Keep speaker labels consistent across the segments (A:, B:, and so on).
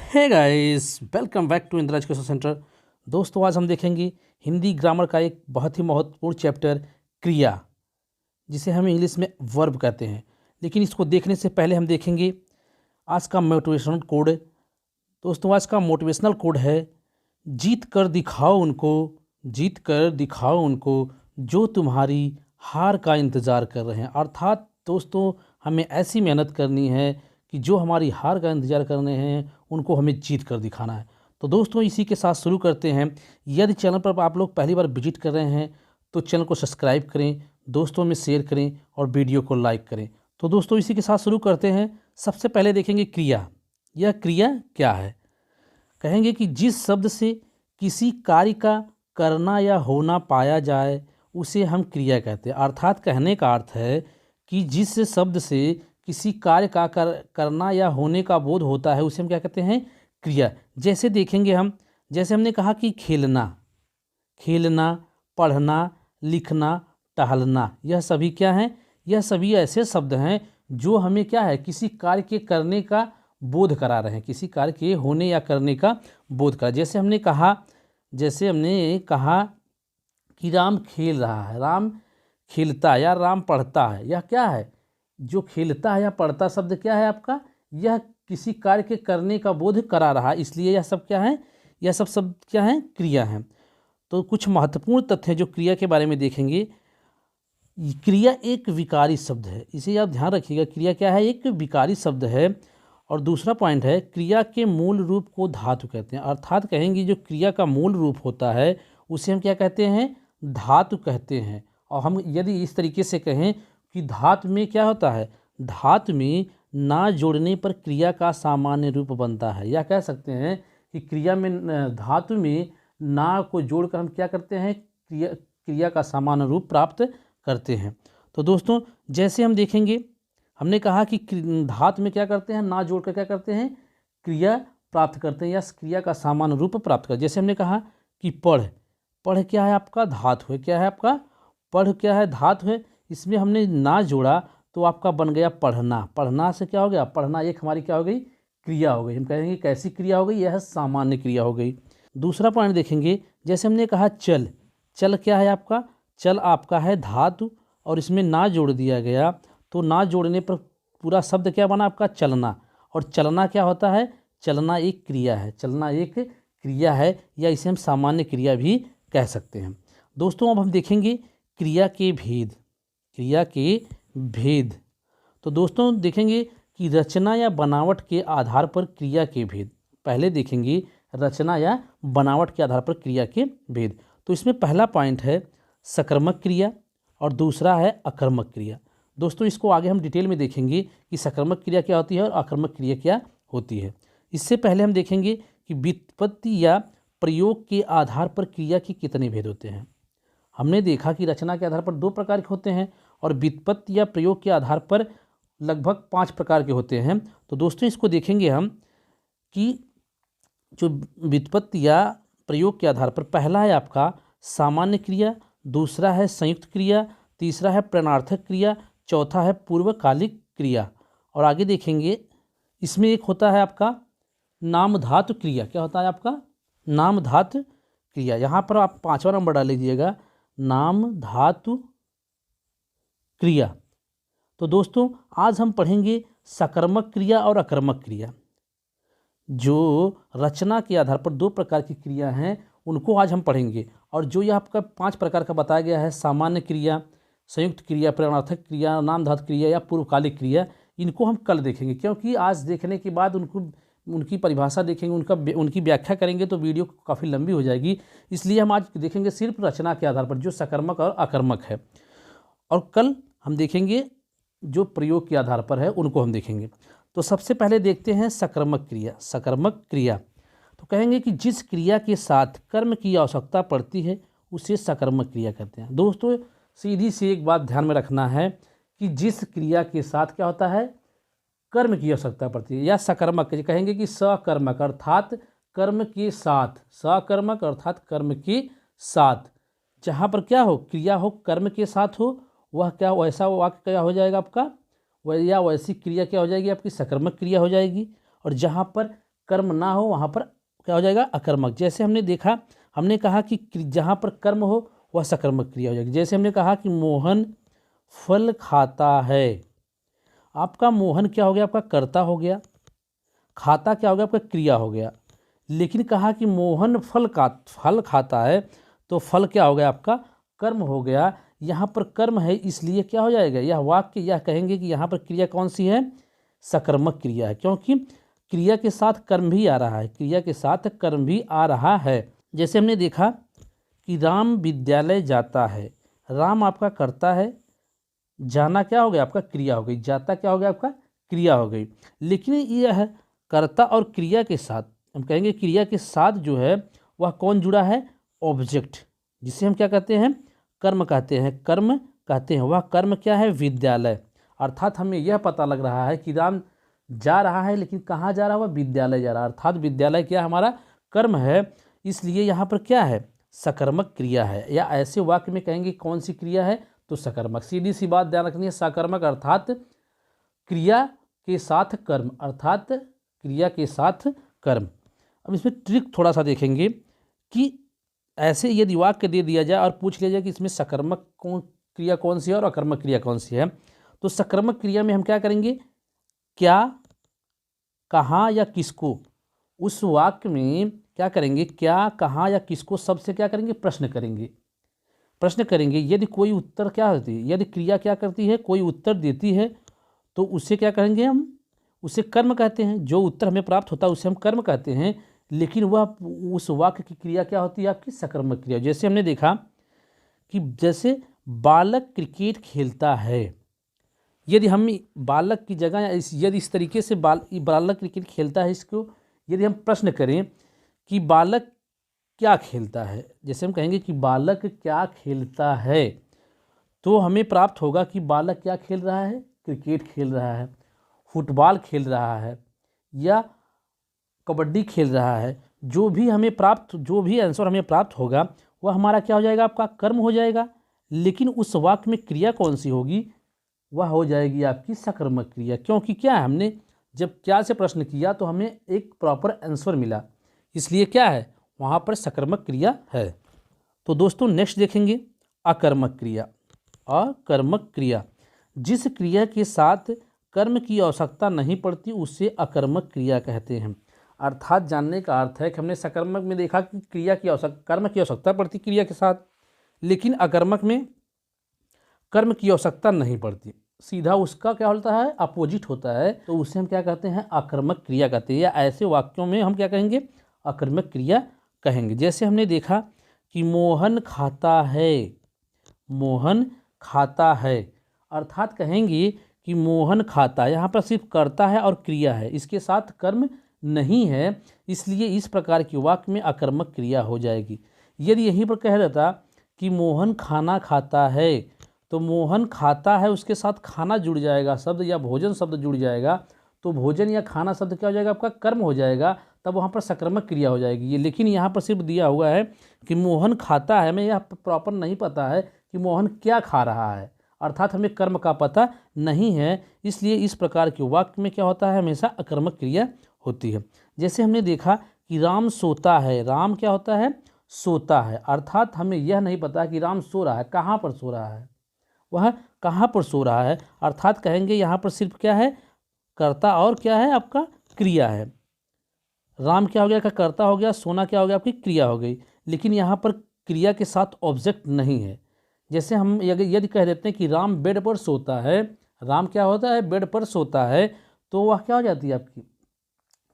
A: Hey guys, welcome back to Indira education centre. दोस्तों, आज हम देखेंगे हिंदी ग्रामर का एक बहुत ही महत्वपूर्ण चैप्टर क्रिया, जिसे हम इंग्लिश में वर्ब कहते हैं। लेकिन इसको देखने से पहले हम देखेंगे आज का मोटिवेशनल कोड। दोस्तों, आज का मोटिवेशनल कोड है, जीत कर दिखाओ उनको, जीत कर दिखाओ उनको जो तुम्हारी हार का इंतज़ार कर रहे हैं। अर्थात दोस्तों, हमें ऐसी मेहनत करनी है कि जो हमारी हार का इंतज़ार कर रहे हैं उनको हमें जीत कर दिखाना है। तो दोस्तों, इसी के साथ शुरू करते हैं। यदि चैनल पर आप लोग पहली बार विजिट कर रहे हैं तो चैनल को सब्सक्राइब करें, दोस्तों में शेयर करें और वीडियो को लाइक करें। तो दोस्तों, इसी के साथ शुरू करते हैं। सबसे पहले देखेंगे क्रिया। यह क्रिया क्या है? कहेंगे कि जिस शब्द से किसी कार्य का करना या होना पाया जाए उसे हम क्रिया कहते हैं। अर्थात कहने का अर्थ है कि जिस शब्द से किसी कार्य का करना या होने का बोध होता है उसे हम क्या कहते हैं? क्रिया। जैसे देखेंगे हम, जैसे हमने कहा कि खेलना, खेलना, पढ़ना, लिखना, टहलना, यह सभी क्या हैं? यह सभी ऐसे शब्द हैं जो हमें क्या है, किसी कार्य के करने का बोध करा रहे हैं, किसी कार्य के होने या करने का बोध करा। जैसे हमने कहा कि राम खेल रहा है, राम खेलता या राम पढ़ता है। यह क्या है? जो खेलता है या पढ़ता शब्द क्या है आपका? यह किसी कार्य के करने का बोध करा रहा है, इसलिए यह सब क्या है? यह सब शब्द क्या है? क्रिया हैं। तो कुछ महत्वपूर्ण तथ्य जो क्रिया के बारे में देखेंगे। क्रिया एक विकारी शब्द है, इसे आप ध्यान रखिएगा। क्रिया क्या है? एक विकारी शब्द है। और दूसरा पॉइंट है, क्रिया के मूल रूप को धातु कहते हैं। अर्थात कहेंगे जो क्रिया का मूल रूप होता है उसे हम क्या कहते हैं? धातु कहते हैं। और हम यदि इस तरीके से कहें कि धातु में क्या होता है, धातु में ना जोड़ने पर क्रिया का सामान्य रूप बनता है। या कह सकते हैं कि क्रिया में, धातु में ना को जोड़कर हम क्या करते हैं? क्रिया का सामान्य रूप प्राप्त करते हैं। तो दोस्तों, जैसे हम देखेंगे, हमने कहा कि धातु में क्या करते हैं? ना जोड़कर क्या करते हैं? क्रिया प्राप्त करते हैं या क्रिया का सामान्य रूप प्राप्त करते हैं। जैसे हमने कहा कि पढ़, पढ़ क्या है आपका? धातु है। क्या है आपका? पढ़ क्या है? धातु है। इसमें हमने ना जोड़ा तो आपका बन गया पढ़ना। पढ़ना से क्या हो गया? पढ़ना एक हमारी क्या हो गई? क्रिया हो गई। हम कहेंगे कैसी क्रिया हो गई? यह सामान्य क्रिया हो गई। दूसरा पॉइंट देखेंगे, जैसे हमने कहा चल, चल क्या है आपका? चल आपका है धातु और इसमें ना जोड़ दिया गया तो ना जोड़ने पर पूरा शब्द क्या बना आपका? चलना। और चलना क्या होता है? चलना एक क्रिया है। चलना एक क्रिया है, या इसे हम सामान्य क्रिया भी कह सकते हैं। दोस्तों, अब हम देखेंगे क्रिया के भेद। क्रिया के भेद। तो दोस्तों, देखेंगे कि रचना या बनावट के आधार पर क्रिया के भेद। पहले देखेंगे रचना या बनावट के आधार पर क्रिया के भेद। तो इसमें पहला पॉइंट है सकर्मक क्रिया और दूसरा है अकर्मक क्रिया। दोस्तों, इसको आगे हम डिटेल में देखेंगे कि सकर्मक क्रिया क्या होती है और अकर्मक क्रिया क्या होती है। इससे पहले हम देखेंगे कि व्युत्पत्ति या प्रयोग के आधार पर क्रिया के कितने भेद होते हैं। हमने देखा कि रचना के आधार पर 2 प्रकार के होते हैं और व्युत्पत्ति या प्रयोग के आधार पर लगभग 5 प्रकार के होते हैं। तो दोस्तों, इसको देखेंगे हम कि जो व्युत्पत्ति या प्रयोग के आधार पर, पहला है आपका सामान्य क्रिया, दूसरा है संयुक्त क्रिया, तीसरा है प्रणार्थक क्रिया, चौथा है पूर्वकालिक क्रिया। और आगे देखेंगे, इसमें एक होता है आपका नामधातु क्रिया। क्या होता है आपका? नामधातु क्रिया। यहाँ पर आप 5वां नंबर डाल लीजिएगा, नामधातु क्रिया। तो दोस्तों, आज हम पढ़ेंगे सकर्मक क्रिया और अकर्मक क्रिया। जो रचना के आधार पर 2 प्रकार की क्रिया हैं उनको आज हम पढ़ेंगे। और जो यह आपका 5 प्रकार का बताया गया है, सामान्य क्रिया, संयुक्त क्रिया, प्रणार्थक क्रिया, नामधातु क्रिया या पूर्वकालिक क्रिया, इनको हम कल देखेंगे। क्योंकि आज देखने के बाद उनकी परिभाषा देखेंगे, उनकी व्याख्या करेंगे तो वीडियो काफ़ी लंबी हो जाएगी। इसलिए हम आज देखेंगे सिर्फ रचना के आधार पर जो सकर्मक और अकर्मक है, और कल हम देखेंगे जो प्रयोग के आधार पर है उनको हम देखेंगे। तो सबसे पहले देखते हैं सकर्मक क्रिया। सकर्मक क्रिया तो कहेंगे कि जिस क्रिया के साथ कर्म की आवश्यकता पड़ती है उसे सकर्मक क्रिया कहते हैं। दोस्तों, सीधी सी एक बात ध्यान में रखना है कि जिस क्रिया के साथ क्या होता है? कर्म की आवश्यकता पड़ती है। या सकर्मक कहेंगे कि सकर्मक अर्थात कर्म के साथ, सकर्मक अर्थात कर्म के साथ, जहाँ पर क्या हो? क्रिया हो, कर्म के साथ हो, वह क्या, वैसा वाक्य क्या हो जाएगा आपका? वह या वैसी क्रिया क्या हो जाएगी आपकी? सकर्मक क्रिया हो जाएगी। और जहाँ पर कर्म ना हो वहाँ पर क्या हो जाएगा, अकर्मक। जैसे हमने कहा कि जहाँ पर कर्म हो वह सकर्मक क्रिया हो जाएगी। जैसे हमने कहा कि मोहन फल खाता है, आपका मोहन क्या हो गया, आपका कर्ता हो गया, खाता क्या हो गया, आपका क्रिया हो गया। लेकिन कहा कि मोहन फल खाता है, तो फल क्या हो गया, आपका कर्म हो गया। यहाँ पर कर्म है इसलिए क्या हो जाएगा, यह वाक्य यह कहेंगे कि यहाँ पर क्रिया कौन सी है, सकर्मक क्रिया है, क्योंकि क्रिया के साथ कर्म भी आ रहा है, क्रिया के साथ कर्म भी आ रहा है। जैसे हमने देखा कि राम विद्यालय जाता है, राम आपका कर्ता है, जाना क्या हो गया, आपका क्रिया हो गई, जाता क्या हो गया, आपका क्रिया हो गई। लेकिन यह कर्ता और क्रिया के साथ, हम कहेंगे क्रिया के साथ जो है वह कौन जुड़ा है, ऑब्जेक्ट, जिसे हम क्या कहते हैं, कर्म कहते हैं, कर्म कहते हैं। वह कर्म क्या है, विद्यालय। अर्थात हमें यह पता लग रहा है कि राम जा रहा है, लेकिन कहाँ जा रहा है, वह विद्यालय जा रहा है। अर्थात विद्यालय क्या हमारा कर्म है, इसलिए यहाँ पर क्या है, सकर्मक क्रिया है। या ऐसे वाक्य में कहेंगे कौन सी क्रिया है, तो सकर्मक। सीधी सी बात ध्यान रखनी है, सकर्मक अर्थात क्रिया के साथ कर्म, अर्थात क्रिया के साथ कर्म। अब इसमें ट्रिक थोड़ा सा देखेंगे कि ऐसे यदि वाक्य दे दिया जाए और पूछ लिया जाए कि इसमें सकर्मक क्रिया कौन सी है और अकर्मक क्रिया कौन सी है, तो सकर्मक क्रिया में हम क्या करेंगे, क्या, कहाँ या किसको, उस वाक्य में क्या करेंगे, क्या, कहाँ या किसको सबसे क्या करेंगे, प्रश्न करेंगे। यदि कोई उत्तर क्या होती है, यदि क्रिया क्या करती है, कोई उत्तर देती है, तो उसे क्या करेंगे, हम उसे कर्म कहते हैं। जो उत्तर हमें प्राप्त होता है उसे हम कर्म कहते हैं। लेकिन वह उस वाक्य की क्रिया क्या होती है, आपकी सकर्मक क्रिया। जैसे हमने देखा कि जैसे बालक क्रिकेट खेलता है, यदि हम बालक की जगह यदि इस तरीके से बालक क्रिकेट खेलता है, इसको यदि हम प्रश्न करें कि बालक क्या खेलता है, जैसे हम कहेंगे कि बालक क्या खेलता है, तो हमें प्राप्त होगा कि बालक क्या खेल रहा है, क्रिकेट खेल रहा है, फुटबॉल खेल रहा है या कबड्डी खेल रहा है। जो भी आंसर हमें प्राप्त होगा वह हमारा क्या हो जाएगा, आपका कर्म हो जाएगा। लेकिन उस वाक्य में क्रिया कौन सी होगी, वह हो जाएगी आपकी सकर्मक क्रिया। क्योंकि क्या है, हमने जब क्या से प्रश्न किया तो हमें एक प्रॉपर आंसर मिला, इसलिए क्या है, वहाँ पर सकर्मक क्रिया है। तो दोस्तों नेक्स्ट देखेंगे अकर्मक क्रिया। अकर्मक क्रिया, जिस क्रिया के साथ कर्म की आवश्यकता नहीं पड़ती उसे अकर्मक क्रिया कहते हैं। अर्थात जानने का अर्थ है कि हमने सकर्मक में देखा कि कर्म की आवश्यकता पड़ती क्रिया के साथ, लेकिन अकर्मक में कर्म की आवश्यकता नहीं पड़ती, सीधा उसका क्या होता है, अपोजिट होता है। तो उसे हम क्या कहते हैं, अकर्मक क्रिया कहते हैं। या ऐसे वाक्यों में हम क्या कहेंगे, अकर्मक क्रिया कहेंगे। जैसे हमने देखा कि मोहन खाता है, मोहन खाता है, अर्थात कहेंगे कि मोहन खाता है, यहाँ पर सिर्फ कर्ता है और क्रिया है, इसके साथ कर्म नहीं है, इसलिए इस प्रकार के वाक्य में अकर्मक क्रिया हो जाएगी। यदि यहीं पर कह देता कि मोहन खाना खाता है, तो मोहन खाता है उसके साथ खाना जुड़ जाएगा शब्द, या भोजन शब्द जुड़ जाएगा, तो भोजन या खाना शब्द क्या हो जाएगा, आपका कर्म हो जाएगा, तब वहाँ पर सकर्मक क्रिया हो जाएगी। लेकिन यहाँ पर सिर्फ दिया हुआ है कि मोहन खाता है, हमें यह प्रॉपर नहीं पता है कि मोहन क्या खा रहा है, अर्थात हमें कर्म का पता नहीं है, इसलिए इस प्रकार के वाक्य में क्या होता है, हमेशा अकर्मक क्रिया होती है। जैसे हमने देखा कि राम सोता है, राम क्या होता है, सोता है, अर्थात हमें यह नहीं पता कि राम सो रहा है, कहाँ पर सो रहा है, वह कहाँ पर सो रहा है, अर्थात कहेंगे यहाँ पर सिर्फ क्या है, कर्ता और क्या है, आपका क्रिया है। राम क्या हो गया, का कर्ता हो गया, सोना क्या हो गया, आपकी क्रिया हो गई। लेकिन यहाँ पर क्रिया के साथ ऑब्जेक्ट नहीं है। जैसे हम यदि कह देते हैं कि राम बेड पर सोता है, राम क्या होता है, बेड पर सोता है, तो वह क्या हो जाती है, आपकी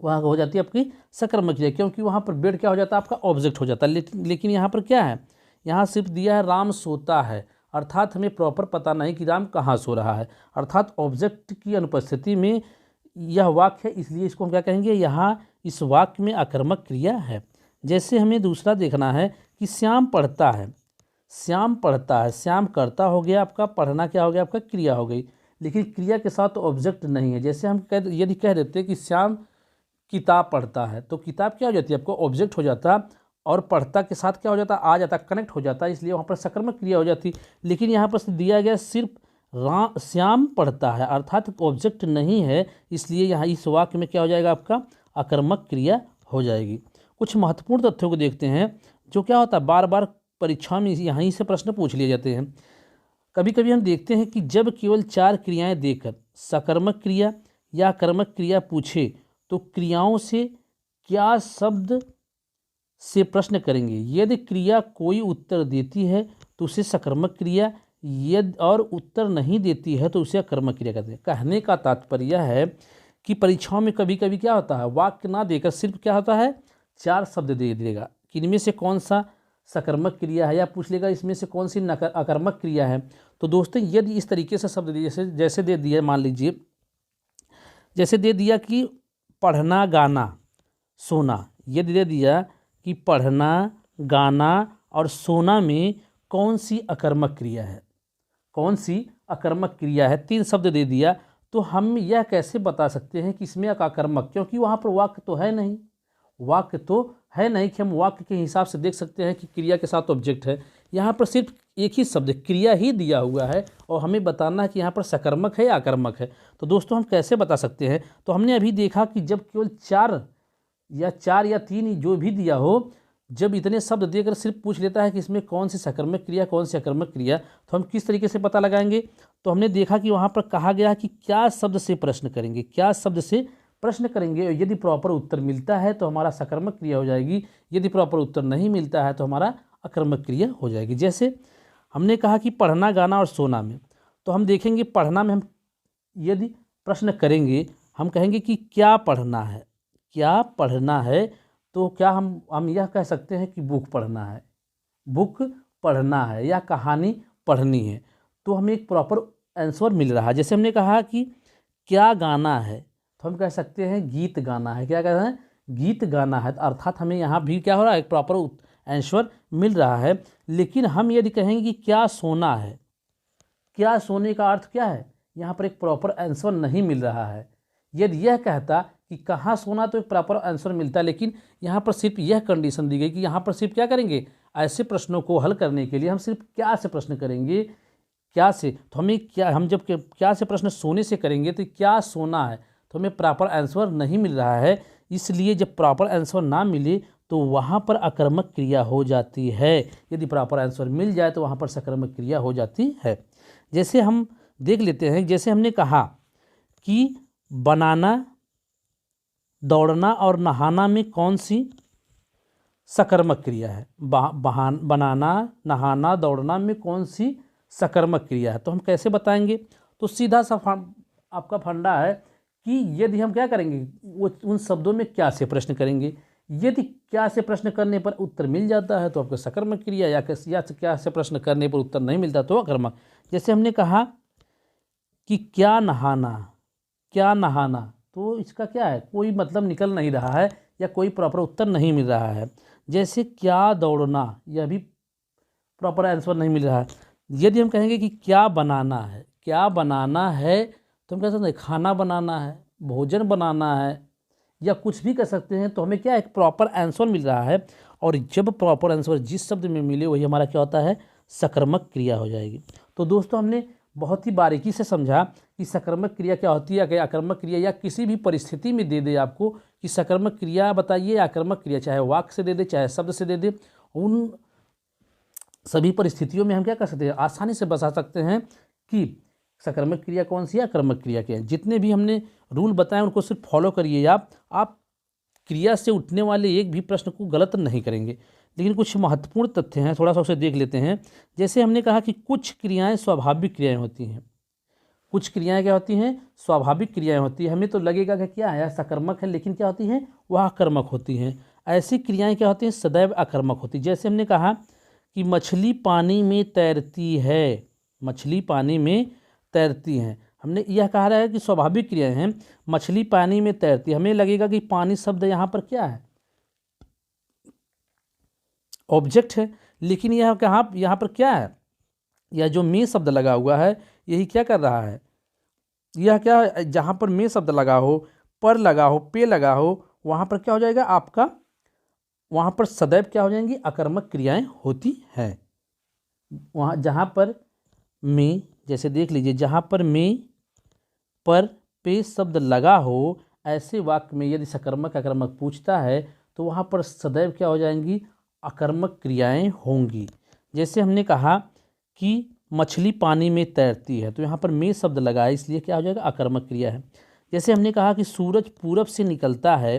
A: वह हो जाती है आपकी सकर्मक क्रिया, क्योंकि वहाँ पर बेड क्या हो जाता है, आपका ऑब्जेक्ट हो जाता है। लेकिन यहाँ पर क्या है, यहाँ सिर्फ दिया है राम सोता है, अर्थात हमें प्रॉपर पता नहीं कि राम कहाँ सो रहा है, अर्थात ऑब्जेक्ट की अनुपस्थिति में यह वाक्य है, इसलिए इसको हम क्या कहेंगे, यहाँ इस वाक्य में अकर्मक क्रिया है। जैसे हमें दूसरा देखना है कि श्याम पढ़ता है, श्याम पढ़ता है, श्याम कर्ता हो गया आपका, पढ़ना क्या हो गया, आपका क्रिया हो गई, लेकिन क्रिया के साथ ऑब्जेक्ट नहीं है। जैसे हम यदि कह देते हैं कि श्याम किताब पढ़ता है, तो किताब क्या हो जाती है, आपको ऑब्जेक्ट हो जाता, और पढ़ता के साथ क्या हो जाता, आ जाता, कनेक्ट हो जाता, इसलिए वहाँ पर सकर्मक क्रिया हो जाती। लेकिन यहाँ पर दिया गया सिर्फ श्याम पढ़ता है, अर्थात ऑब्जेक्ट नहीं है, इसलिए यहाँ इस वाक्य में क्या हो जाएगा, आपका अकर्मक क्रिया हो जाएगी। कुछ महत्वपूर्ण तथ्यों को देखते हैं जो क्या होता है, बार बार परीक्षा में यहीं से प्रश्न पूछ लिए जाते हैं। कभी कभी हम देखते हैं कि जब केवल 4 क्रियाएं देकर सकर्मक क्रिया या कर्मक क्रिया पूछे तो क्रियाओं से क्या शब्द से प्रश्न करेंगे। यदि क्रिया कोई उत्तर देती है तो उसे सकर्मक क्रिया, यदि और उत्तर नहीं देती है तो उसे अकर्मक क्रिया कहते हैं। कहने का तात्पर्य यह है कि परीक्षाओं में कभी कभी क्या होता है, वाक्य ना देकर सिर्फ क्या होता है 4 शब्द दे देगा कि इनमें से कौन सा सकर्मक क्रिया है, या पूछ लेगा इसमें से कौन सी अकर्मक क्रिया है। तो दोस्तों यदि इस तरीके से शब्द जैसे दे दिया, मान लीजिए जैसे दे दिया कि पढ़ना गाना सोना, यदि दे दिया कि पढ़ना गाना और सोना में कौन सी अकर्मक क्रिया है, कौन सी अकर्मक क्रिया है, 3 शब्द दे दिया, तो हम यह कैसे बता सकते हैं कि इसमें अकर्मक, क्योंकि वहाँ पर वाक्य तो है नहीं, वाक्य तो है नहीं कि हम वाक्य के हिसाब से देख सकते हैं कि क्रिया के साथ ऑब्जेक्ट है। यहाँ पर सिर्फ एक ही शब्द क्रिया ही दिया हुआ है और हमें बताना है कि यहाँ पर सकर्मक है या आकर्मक है। तो दोस्तों हम कैसे बता सकते हैं, तो हमने अभी देखा कि जब केवल 4 या 3 जो भी दिया हो, जब इतने शब्द देकर सिर्फ पूछ लेता है कि इसमें कौन सी सकर्मक क्रिया कौन सी अकर्मक क्रिया, तो हम किस तरीके से पता लगाएंगे। तो हमने देखा कि वहाँ पर कहा गया कि क्या शब्द से प्रश्न करेंगे, क्या शब्द से प्रश्न करेंगे, यदि प्रॉपर उत्तर मिलता है तो हमारा सकर्मक क्रिया हो जाएगी, यदि प्रॉपर उत्तर नहीं मिलता है तो हमारा अकर्मक क्रिया हो जाएगी। जैसे हमने कहा कि पढ़ना गाना और सोना में, तो हम देखेंगे पढ़ना में हम यदि प्रश्न करेंगे, हम कहेंगे कि क्या पढ़ना है, क्या पढ़ना है, तो क्या हम यह कह सकते हैं कि बुक पढ़ना है, बुक पढ़ना है या कहानी पढ़नी है, तो हमें एक प्रॉपर आंसर मिल रहा है। जैसे हमने कहा कि क्या गाना है, तो हम कह सकते हैं गीत गाना है, क्या कहते हैं गीत गाना है, अर्थात हमें यहाँ भी क्या हो रहा है, एक प्रॉपर आंसर मिल रहा है। लेकिन हम यदि कहेंगे कि क्या सोना है, क्या सोने का अर्थ क्या है, यहाँ पर एक प्रॉपर आंसर नहीं मिल रहा है। यदि यह कहता कि कहाँ सोना तो एक प्रॉपर आंसर मिलता, लेकिन यहाँ पर सिर्फ यह कंडीशन दी गई कि यहाँ पर सिर्फ क्या करेंगे, ऐसे प्रश्नों को हल करने के लिए हम सिर्फ क्या से प्रश्न करेंगे, क्या से, तो हमें क्या, हम जब क्या से प्रश्न सोने से करेंगे तो क्या सोना है, तो हमें प्रॉपर आंसर नहीं मिल रहा है। इसलिए जब प्रॉपर आंसर ना मिले तो वहाँ पर अकर्मक क्रिया हो जाती है, यदि प्रॉपर आंसर मिल जाए तो वहाँ पर सकर्मक क्रिया हो जाती है। जैसे हम देख लेते हैं, जैसे हमने कहा कि बनाना दौड़ना और नहाना में कौन सी सकर्मक क्रिया है, बनाना नहाना दौड़ना में कौन सी सकर्मक क्रिया है, तो हम कैसे बताएंगे। तो सीधा सा आपका फंडा है कि यदि हम क्या करेंगे, वो उन शब्दों में क्या से प्रश्न करेंगे, यदि क्या से प्रश्न करने पर उत्तर मिल जाता है तो आपका सकर्मक क्रिया, या क्या से प्रश्न करने पर उत्तर नहीं मिलता तो अकर्मक। जैसे हमने कहा कि क्या नहाना, क्या नहाना, तो इसका क्या है, कोई मतलब निकल नहीं रहा है या कोई प्रॉपर उत्तर नहीं मिल रहा है। जैसे क्या दौड़ना, यह भी प्रॉपर आंसर नहीं मिल रहा है। यदि हम कहेंगे कि क्या बनाना है, क्या बनाना है, तो हम कह सकते हैं खाना बनाना है, भोजन बनाना है, या कुछ भी कर सकते हैं, तो हमें क्या एक प्रॉपर आंसर मिल रहा है। और जब प्रॉपर आंसर जिस शब्द में मिले वही हमारा क्या होता है, सकर्मक क्रिया हो जाएगी। तो दोस्तों हमने बहुत ही बारीकी से समझा कि सकर्मक क्रिया क्या होती है, या आकर्मक क्रिया, या किसी भी परिस्थिति में दे दे आपको कि सकर्मक क्रिया बताइए या आकर्मक क्रिया, चाहे वाक्य से दे दे चाहे शब्द से दे दे, उन सभी परिस्थितियों में हम क्या कर सकते हैं, आसानी से बता सकते हैं कि सकर्मक क्रिया कौन सी है, आकर्मक क्रिया क्या है। जितने भी हमने रूल बताए उनको सिर्फ फॉलो करिए आप क्रिया से उठने वाले एक भी प्रश्न को गलत नहीं करेंगे। लेकिन कुछ महत्वपूर्ण तथ्य हैं, थोड़ा सा उसे देख लेते हैं। जैसे हमने कहा कि कुछ क्रियाएं स्वाभाविक क्रियाएं होती हैं, कुछ क्रियाएं क्या होती हैं, स्वाभाविक क्रियाएं होती हैं। हमें तो लगेगा कि क्या है, सकर्मक है, लेकिन क्या होती हैं, वह आकर्मक होती हैं। ऐसी क्रियाएं क्या होती हैं, सदैव आकर्मक होती। जैसे हमने कहा कि मछली पानी में तैरती है, मछली पानी में तैरती हैं, हमने यह कहा रहा है कि स्वाभाविक क्रियाएं हैं, मछली पानी में तैरती है। हमें लगेगा कि पानी शब्द यहाँ पर क्या है, ऑब्जेक्ट है, लेकिन यह कहाँ यहाँ पर क्या है, यह जो में शब्द लगा हुआ है यही क्या कर रहा है, यह क्या है, जहाँ पर में शब्द लगा हो, पर लगा हो, पे लगा हो, वहाँ पर क्या हो जाएगा आपका, वहाँ पर सदैव क्या हो जाएंगी, अकर्मक क्रियाएं होती हैं। वहाँ जहाँ पर में, जैसे देख लीजिए, जहाँ पर में पर पे शब्द लगा हो ऐसे वाक्य में यदि सकर्मक अकर्मक पूछता है तो वहाँ पर सदैव क्या हो जाएंगी, अकर्मक क्रियाएं होंगी। जैसे हमने कहा कि मछली पानी में तैरती है, तो यहाँ पर में शब्द लगा है, इसलिए क्या हो जाएगा, अकर्मक क्रिया है। जैसे हमने कहा कि सूरज पूरब से निकलता है,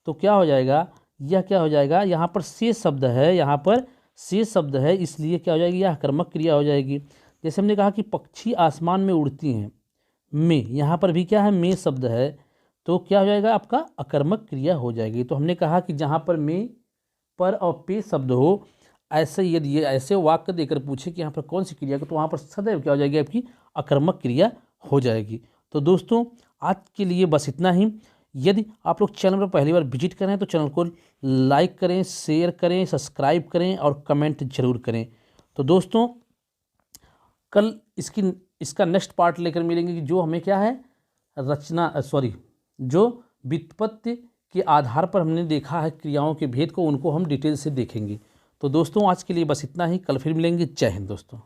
A: तो क्या हो जाएगा, यह क्या हो जाएगा, यहाँ पर से शब्द है, यहाँ पर से शब्द है, इसलिए क्या हो जाएगी, यह अकर्मक क्रिया हो जाएगी। जैसे हमने कहा कि पक्षी आसमान में उड़ती हैं, में, यहाँ पर भी क्या है, में शब्द है, तो क्या हो जाएगा, आपका अकर्मक क्रिया हो जाएगी। तो हमने कहा कि जहाँ पर में, पर और पे शब्द हो, ऐसे यदि ये ऐसे वाक्य देकर पूछे कि यहाँ पर कौन सी क्रिया को, तो वहाँ पर सदैव क्या हो जाएगी, आपकी अकर्मक क्रिया हो जाएगी। तो दोस्तों आज के लिए बस इतना ही। यदि आप लोग चैनल पर पहली बार विजिट करें तो चैनल को लाइक करें, शेयर करें, सब्सक्राइब करें और कमेंट जरूर करें। तो दोस्तों कल इसका नेक्स्ट पार्ट लेकर मिलेंगे कि जो हमें क्या है, जो व्युत्पत्ति के आधार पर हमने देखा है क्रियाओं के भेद को, उनको हम डिटेल से देखेंगे। तो दोस्तों आज के लिए बस इतना ही, कल फिर मिलेंगे। जय हिंद दोस्तों।